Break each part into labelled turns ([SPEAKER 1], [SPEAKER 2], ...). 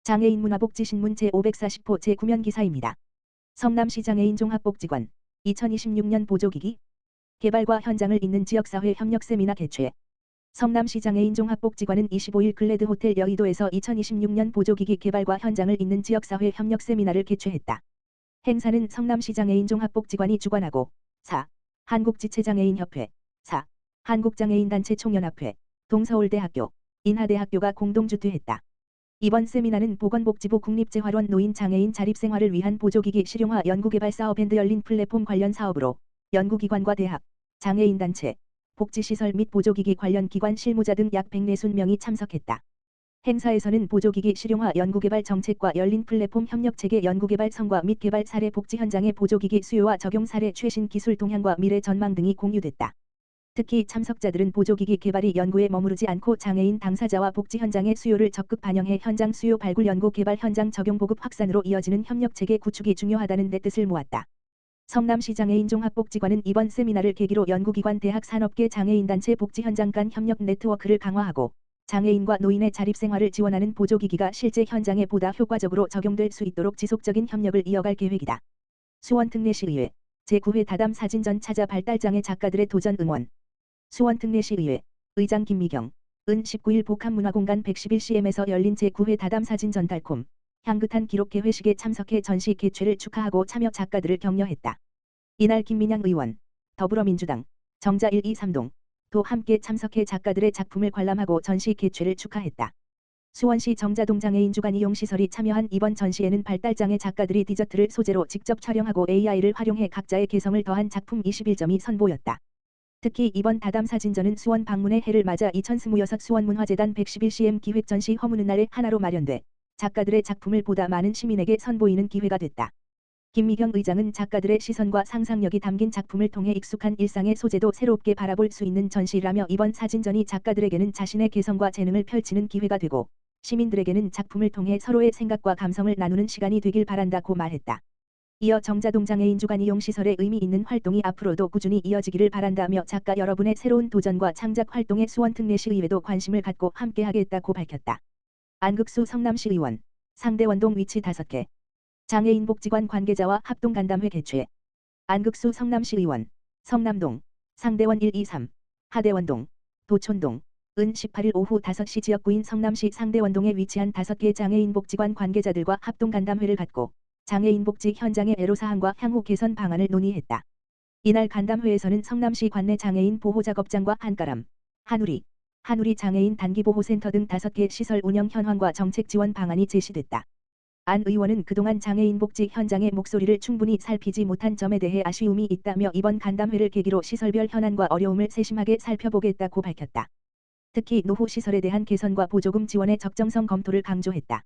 [SPEAKER 1] 장애인 문화복지신문 제540호 제9면 기사입니다. 성남시 장애인 종합복지관 2026년 보조기기 개발과 현장을 잇는 지역사회 협력 세미나 개최. 성남시 장애인 종합복지관은 25일 글래드 호텔 여의도에서 2026년 보조기기 개발과 현장을 잇는 지역사회 협력 세미나를 개최했다. 행사는 성남시 장애인 종합복지관이 주관하고 4. 한국지체장애인협회 4. 한국장애인단체 총연합회 동서울대학교 인하대학교가 공동 주최했다. 이번 세미나는 보건복지부 국립재활원 노인 장애인 자립생활을 위한 보조기기 실용화 연구개발 사업 앤드 열린 플랫폼 관련 사업으로 연구기관과 대학, 장애인단체, 복지시설 및 보조기기 관련 기관 실무자 등 약 140명이 참석했다. 행사에서는 보조기기 실용화 연구개발 정책과 열린 플랫폼 협력체계 연구개발 성과 및 개발 사례 복지 현장의 보조기기 수요와 적용 사례 최신 기술 동향과 미래 전망 등이 공유됐다. 특히 참석자들은 보조기기 개발이 연구에 머무르지 않고 장애인 당사자와 복지 현장의 수요를 적극 반영해 현장 수요 발굴 연구 개발 현장 적용 보급 확산으로 이어지는 협력체계 구축이 중요하다는 데 뜻을 모았다. 성남시 장애인 종합복지관은 이번 세미나를 계기로 연구기관 대학 산업계 장애인단체 복지 현장 간 협력 네트워크를 강화하고 장애인과 노인의 자립생활을 지원하는 보조기기가 실제 현장에 보다 효과적으로 적용될 수 있도록 지속적인 협력을 이어갈 계획이다. 수원특례시의회 제9회 다담 사진전 찾아 발달장애 작가들의 도전 응원. 수원특례시의회 의장 김미경 은 19일 복합문화공간 111cm에서 열린 제9회 다담 사진전 달콤 향긋한 기록 개회식에 참석해 전시 개최를 축하하고 참여 작가들을 격려했다. 이날 김민양 의원, 더불어민주당, 정자 123동 도 함께 참석해 작가들의 작품을 관람하고 전시 개최를 축하했다. 수원시 정자동 장애인 주간 이용시설이 참여한 이번 전시에는 발달장애 작가들이 디저트를 소재로 직접 촬영하고 AI를 활용해 각자의 개성을 더한 작품 21점이 선보였다. 특히 이번 다담 사진전은 수원 방문의 해를 맞아 2026 수원문화재단 111cm 기획 전시 허무는 날의 하나로 마련돼 작가들의 작품을 보다 많은 시민에게 선보이는 기회가 됐다. 김미경 의장은 작가들의 시선과 상상력이 담긴 작품을 통해 익숙한 일상의 소재도 새롭게 바라볼 수 있는 전시라며 이번 사진전이 작가들에게는 자신의 개성과 재능을 펼치는 기회가 되고 시민들에게는 작품을 통해 서로의 생각과 감성을 나누는 시간이 되길 바란다고 말했다. 이어 정자동 장애인 주간 이용시설의 의미 있는 활동이 앞으로도 꾸준히 이어지기를 바란다며 작가 여러분의 새로운 도전과 창작 활동에 수원특례시의회도 관심을 갖고 함께하겠다고 밝혔다. 안극수 성남시의원 상대원동 위치 5개 장애인복지관 관계자와 합동간담회 개최. 안극수 성남시의원 성남동 상대원 123 하대원동 도촌동 은 18일 오후 5시 지역구인 성남시 상대원동에 위치한 5개 장애인복지관 관계자들과 합동간담회를 갖고 장애인복지 현장의 애로사항과 향후 개선 방안을 논의했다. 이날 간담회에서는 성남시 관내 장애인 보호작업장과 한가람, 한우리 장애인 단기보호센터 등 5개 시설 운영 현황과 정책 지원 방안이 제시됐다. 안 의원은 그동안 장애인 복지 현장의 목소리를 충분히 살피지 못한 점에 대해 아쉬움이 있다며 이번 간담회를 계기로 시설별 현안과 어려움을 세심하게 살펴보겠다고 밝혔다. 특히 노후 시설에 대한 개선과 보조금 지원의 적정성 검토를 강조했다.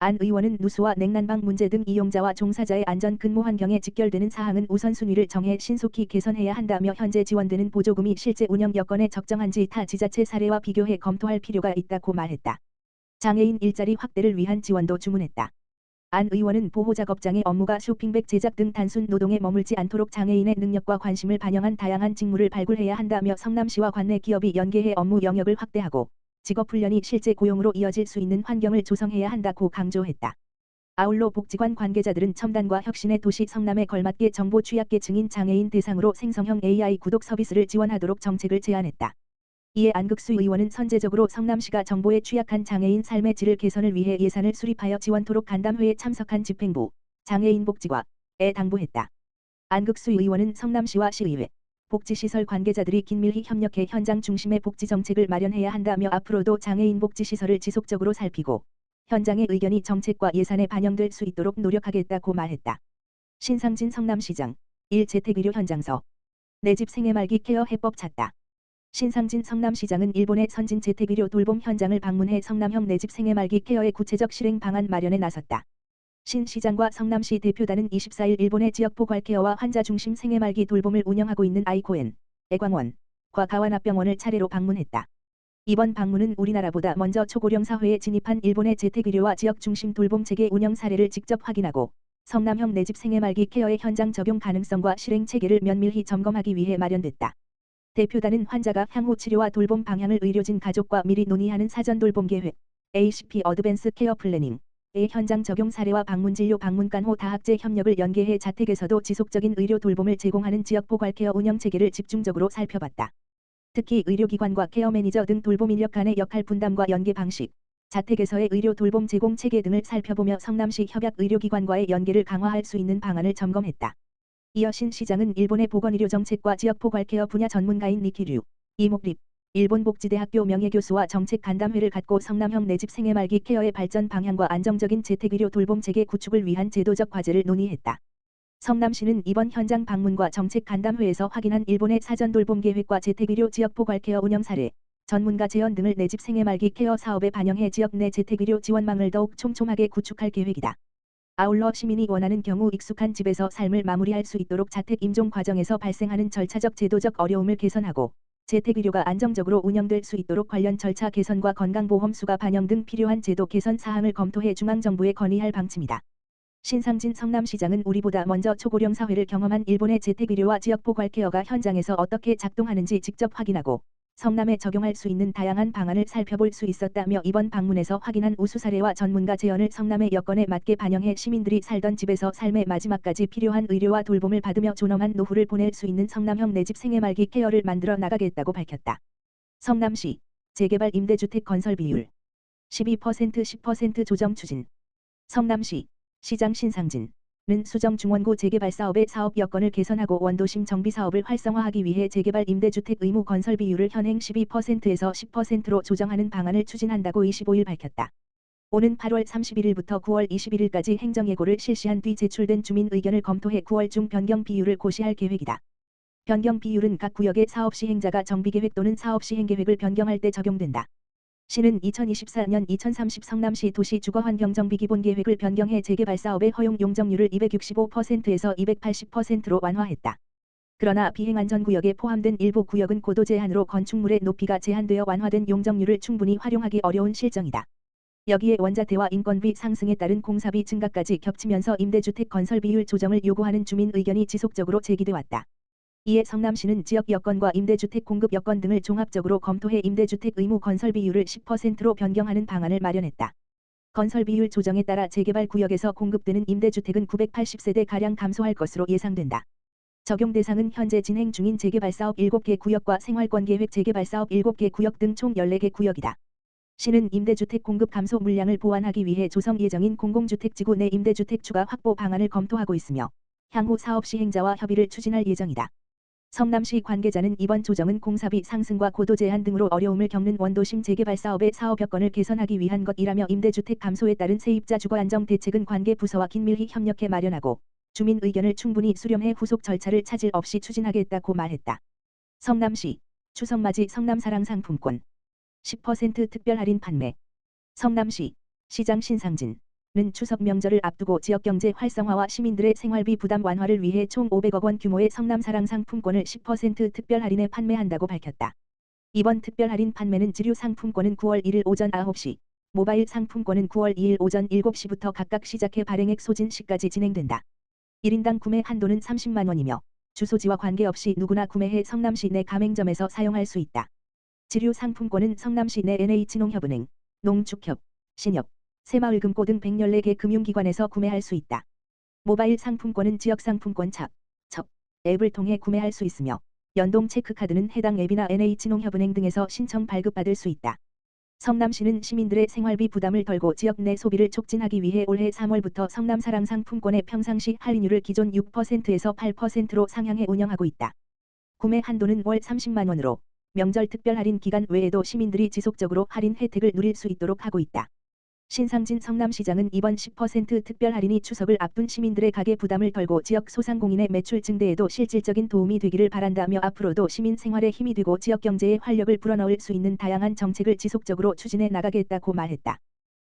[SPEAKER 1] 안 의원은 누수와 냉난방 문제 등 이용자와 종사자의 안전 근무 환경에 직결되는 사항은 우선순위를 정해 신속히 개선해야 한다며 현재 지원되는 보조금이 실제 운영 여건에 적정한지 타 지자체 사례와 비교해 검토할 필요가 있다고 말했다. 장애인 일자리 확대를 위한 지원도 주문했다. 안 의원은 보호작업장의 업무가 쇼핑백 제작 등 단순 노동에 머물지 않도록 장애인의 능력과 관심을 반영한 다양한 직무를 발굴해야 한다며 성남시와 관내 기업이 연계해 업무 영역을 확대하고 직업훈련이 실제 고용으로 이어질 수 있는 환경을 조성해야 한다고 강조했다. 아울러 복지관 관계자들은 첨단과 혁신의 도시 성남에 걸맞게 정보 취약계 증인 장애인 대상으로 생성형 AI 구독 서비스를 지원하도록 정책을 제안했다. 이에 안극수 의원은 선제적으로 성남시가 정보에 취약한 장애인 삶의 질을 개선을 위해 예산을 수립하여 지원토록 간담회에 참석한 집행부, 장애인복지과에 당부했다. 안극수 의원은 성남시와 시의회, 복지시설 관계자들이 긴밀히 협력해 현장 중심의 복지정책을 마련해야 한다며 앞으로도 장애인 복지시설을 지속적으로 살피고 현장의 의견이 정책과 예산에 반영될 수 있도록 노력하겠다고 말했다. 신상진 성남시장 1재택의료 현장서 내 집 생애말기 케어 해법 찾다. 신상진 성남시장은 일본의 선진 재택의료 돌봄 현장을 방문해 성남형 내 집 생애말기 케어의 구체적 실행 방안 마련에 나섰다. 신 시장과 성남시 대표단은 24일 일본의 지역 포괄케어와 환자 중심 생애말기 돌봄을 운영하고 있는 아이코엔, 애광원과 가와나병원을 차례로 방문했다. 이번 방문은 우리나라보다 먼저 초고령 사회에 진입한 일본의 재택의료와 지역 중심 돌봄 체계 운영 사례를 직접 확인하고 성남형 내 집 생애말기 케어의 현장 적용 가능성과 실행 체계를 면밀히 점검하기 위해 마련됐다. 대표단은 환자가 향후 치료와 돌봄 방향을 의료진 가족과 미리 논의하는 사전 돌봄 계획, ACP 어드밴스 케어 플래닝, 현장 적용 사례와 방문진료 방문간호 다학제 협력을 연계해 자택에서도 지속적인 의료 돌봄을 제공하는 지역 포괄케어 운영체계를 집중적으로 살펴봤다. 특히 의료기관과 케어 매니저 등 돌봄 인력 간의 역할 분담과 연계 방식, 자택에서의 의료 돌봄 제공 체계 등을 살펴보며 성남시 협약 의료기관과의 연계를 강화할 수 있는 방안을 점검했다. 이어 신 시장은 일본의 보건의료 정책과 지역 포괄케어 분야 전문가인 니키류, 이목립, 일본 복지대학교 명예교수와 정책 간담회를 갖고 성남형 내집 생애말기 케어의 발전 방향과 안정적인 재택의료 돌봄 체계 구축을 위한 제도적 과제를 논의했다. 성남시는 이번 현장 방문과 정책 간담회에서 확인한 일본의 사전 돌봄 계획과 재택의료 지역 포괄케어 운영 사례, 전문가 재원 등을 내집 생애말기 케어 사업에 반영해 지역 내 재택의료 지원망을 더욱 촘촘하게 구축할 계획이다. 아울러 시민이 원하는 경우 익숙한 집에서 삶을 마무리할 수 있도록 자택 임종 과정에서 발생하는 절차적 제도적 어려움을 개선하고 재택의료가 안정적으로 운영될 수 있도록 관련 절차 개선과 건강보험 수가 반영 등 필요한 제도 개선 사항을 검토해 중앙정부에 건의할 방침이다. 신상진 성남시장은 우리보다 먼저 초고령 사회를 경험한 일본의 재택의료와 지역 포괄케어가 현장에서 어떻게 작동하는지 직접 확인하고 성남에 적용할 수 있는 다양한 방안을 살펴볼 수 있었다며 이번 방문에서 확인한 우수 사례와 전문가 재연을 성남의 여건에 맞게 반영해 시민들이 살던 집에서 삶의 마지막까지 필요한 의료와 돌봄을 받으며 존엄한 노후를 보낼 수 있는 성남형 내집 생애말기 케어를 만들어 나가겠다고 밝혔다. 성남시 재개발 임대주택 건설 비율 12% 10% 조정 추진. 성남시 시장 신상진은 수정 중원구 재개발 사업의 사업 여건을 개선하고 원도심 정비 사업을 활성화하기 위해 재개발 임대주택 의무 건설 비율을 현행 12%에서 10%로 조정하는 방안을 추진한다고 25일 밝혔다. 오는 8월 31일부터 9월 21일까지 행정예고를 실시한 뒤 제출된 주민 의견을 검토해 9월 중 변경 비율을 고시할 계획이다. 변경 비율은 각 구역의 사업 시행자가 정비계획 또는 사업 시행계획을 변경할 때 적용된다. 시는 2024년 2030 성남시 도시주거환경정비기본계획을 변경해 재개발 사업의 허용 용적률을 265%에서 280%로 완화했다. 그러나 비행안전구역에 포함된 일부 구역은 고도 제한으로 건축물의 높이가 제한되어 완화된 용적률을 충분히 활용하기 어려운 실정이다. 여기에 원자재와 인건비 상승에 따른 공사비 증가까지 겹치면서 임대주택 건설 비율 조정을 요구하는 주민 의견이 지속적으로 제기돼 왔다. 이에 성남시는 지역 여건과 임대주택 공급 여건 등을 종합적으로 검토해 임대주택 의무 건설 비율을 10%로 변경하는 방안을 마련했다. 건설 비율 조정에 따라 재개발 구역에서 공급되는 임대주택은 980세대가량 감소할 것으로 예상된다. 적용 대상은 현재 진행 중인 재개발 사업 7개 구역과 생활권계획 재개발 사업 7개 구역 등 총 14개 구역이다. 시는 임대주택 공급 감소 물량을 보완하기 위해 조성 예정인 공공주택지구 내 임대주택 추가 확보 방안을 검토하고 있으며 향후 사업 시행자와 협의를 추진할 예정이다. 성남시 관계자는 이번 조정은 공사비 상승과 고도 제한 등으로 어려움을 겪는 원도심 재개발 사업의 사업 여건을 개선하기 위한 것이라며 임대주택 감소에 따른 세입자 주거 안정 대책은 관계 부서와 긴밀히 협력해 마련하고 주민 의견을 충분히 수렴해 후속 절차를 차질 없이 추진하겠다고 말했다. 성남시 추석맞이 성남사랑 상품권 10% 특별 할인 판매. 성남시 시장 신상진은 추석 명절을 앞두고 지역경제 활성화와 시민들의 생활비 부담 완화를 위해 총 500억 원 규모의 성남사랑 상품권을 10% 특별 할인에 판매한다고 밝혔다. 이번 특별 할인 판매는 지류 상품권은 9월 1일 오전 9시, 모바일 상품권은 9월 2일 오전 7시부터 각각 시작해 발행액 소진 시까지 진행된다. 1인당 구매 한도는 30만 원이며 주소지와 관계없이 누구나 구매해 성남시 내 가맹점에서 사용할 수 있다. 지류 상품권은 성남시 내 NH농협은행, 농축협, 신협, 새마을금고 등 114개 금융기관에서 구매할 수 있다. 모바일 상품권은 지역상품권 찹 앱을 통해 구매할 수 있으며 연동 체크카드는 해당 앱이나 NH농협은행 등에서 신청 발급받을 수 있다. 성남시는 시민들의 생활비 부담을 덜고 지역 내 소비를 촉진하기 위해 올해 3월부터 성남사랑 상품권의 평상시 할인율을 기존 6%에서 8%로 상향해 운영하고 있다. 구매 한도는 월 30만 원으로 명절 특별 할인 기간 외에도 시민들이 지속적으로 할인 혜택을 누릴 수 있도록 하고 있다. 신상진 성남시장은 이번 10% 특별 할인이 추석을 앞둔 시민들의 가계 부담을 덜고 지역 소상공인의 매출 증대에도 실질적인 도움이 되기를 바란다며 앞으로도 시민 생활에 힘이 되고 지역 경제에 활력을 불어넣을 수 있는 다양한 정책을 지속적으로 추진해 나가겠다고 말했다.